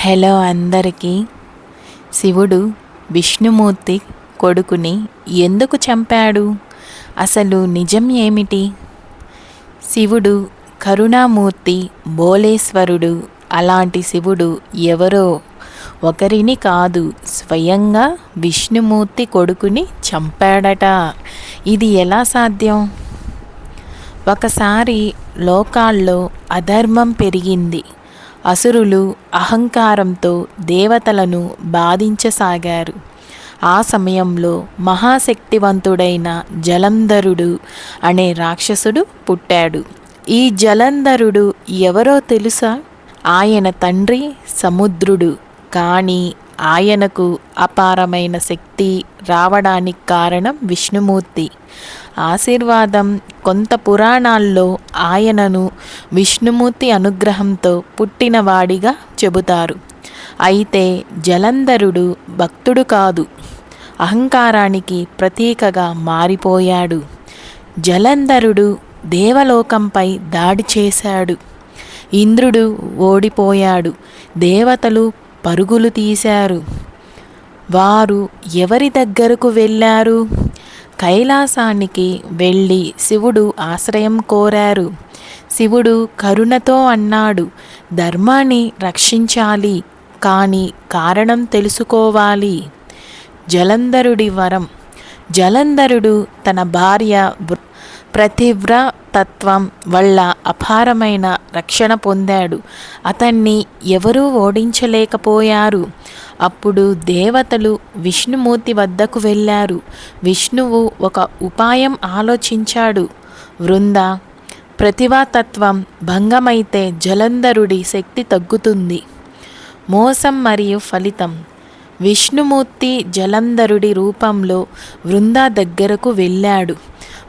Hello అందరికీ. శివుడు విష్ణుమూర్తి కొడుకుని ఎందుకు చంపాడు? అసలు నిజం ఏమిటి? శివుడు కరుణామూర్తి, భోళేశ్వరుడు. అలాంటి శివుడు ఎవరో ఒకరిని కాదు, స్వయంగా విష్ణుమూర్తి కొడుకుని చంపాడట. ఇది ఎలా సాధ్యం? ఒకసారి లోకాల్లో అధర్మం పెరిగింది. అసురులు అహంకారంతో దేవతలను బాధించసాగారు. ఆ సమయంలో మహాశక్తివంతుడైన జలంధరుడు అనే రాక్షసుడు పుట్టాడు. ఈ జలంధరుడు ఎవరో తెలుసా? ఆయన తండ్రి సముద్రుడు. కానీ ఆయనకు అపారమైన శక్తి రావడానికి కారణం విష్ణుమూర్తి ఆశీర్వాదం. కొంత పురాణాల్లో ఆయనను విష్ణుమూర్తి అనుగ్రహంతో పుట్టినవాడిగా చెబుతారు. అయితే జలంధరుడు భక్తుడు కాదు, అహంకారానికి ప్రతీకగా మారిపోయాడు. జలంధరుడు దేవలోకంపై దాడి చేశాడు. ఇంద్రుడు ఓడిపోయాడు. దేవతలు పరుగులు తీశారు. వారు ఎవరి దగ్గరకు వెళ్ళారు? కైలాసానికి వెళ్ళి శివుడు ఆశ్రయం కోరారు. శివుడు కరుణతో అన్నాడు, ధర్మాన్ని రక్షించాలి, కానీ కారణం తెలుసుకోవాలి. జలంధరుడి వరం. జలంధరుడు తన భార్య పతివ్రతత్వం వల్ల అపారమైన రక్షణ పొందాడు. అతన్ని ఎవరూ ఓడించలేకపోయారు. అప్పుడు దేవతలు విష్ణుమూర్తి వద్దకు వెళ్ళారు. విష్ణువు ఒక ఉపాయం ఆలోచించాడు. ప్రతిభాతత్వం భంగమైతే జలంధరుడి శక్తి తగ్గుతుంది. మోసం మరియు ఫలితం. విష్ణుమూర్తి జలంధరుడి రూపంలో వృంద దగ్గరకు వెళ్ళాడు.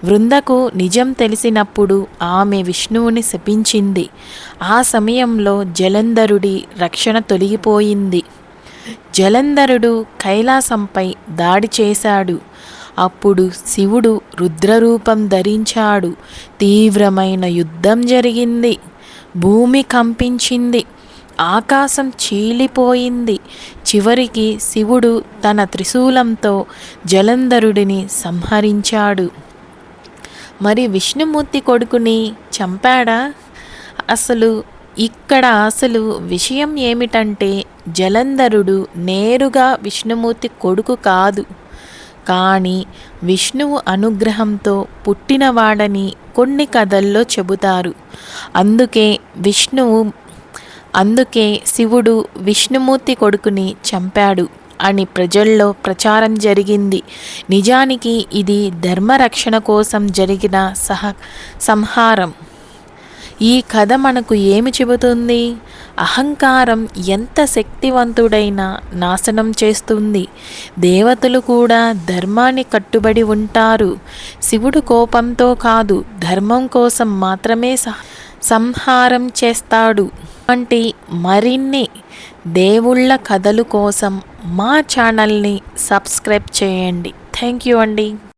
వృందకు నిజం తెలిసినప్పుడు ఆమె విష్ణువుని శపించింది. ఆ సమయంలో జలంధరుడి రక్షణ తొలగిపోయింది. జలంధరుడు కైలాసంపై దాడి చేశాడు. అప్పుడు శివుడు రుద్రరూపం ధరించాడు. తీవ్రమైన యుద్ధం జరిగింది. భూమి కంపించింది. ఆకాశం చీలిపోయింది. చివరికి శివుడు తన త్రిశూలంతో జలంధరుడిని సంహరించాడు. మరి విష్ణుమూర్తి కొడుకుని చంపాడా? అసలు విషయం ఏమిటంటే, జలంధరుడు నేరుగా విష్ణుమూర్తి కొడుకు కాదు, కానీ విష్ణువు అనుగ్రహంతో పుట్టినవాడని కొన్ని కథల్లో చెబుతారు. అందుకే శివుడు విష్ణుమూర్తి కొడుకుని చంపాడు అని ప్రజల్లో ప్రచారం జరిగింది. నిజానికి ఇది ధర్మరక్షణ కోసం జరిగిన సంహారం. ఈ కథ మనకు ఏమి చెబుతుంది? అహంకారం ఎంత శక్తివంతుడైనా నాశనం చేస్తుంది. దేవతలు కూడా ధర్మాన్ని కట్టుబడి ఉంటారు. శివుడు కోపంతో కాదు, ధర్మం కోసం మాత్రమే సంహారం చేస్తాడు. వంటి మరిన్ని దేవుళ్ళ కథలు కోసం మా ఛానల్ని సబ్స్క్రైబ్ చేయండి. థ్యాంక్ యూ అండి.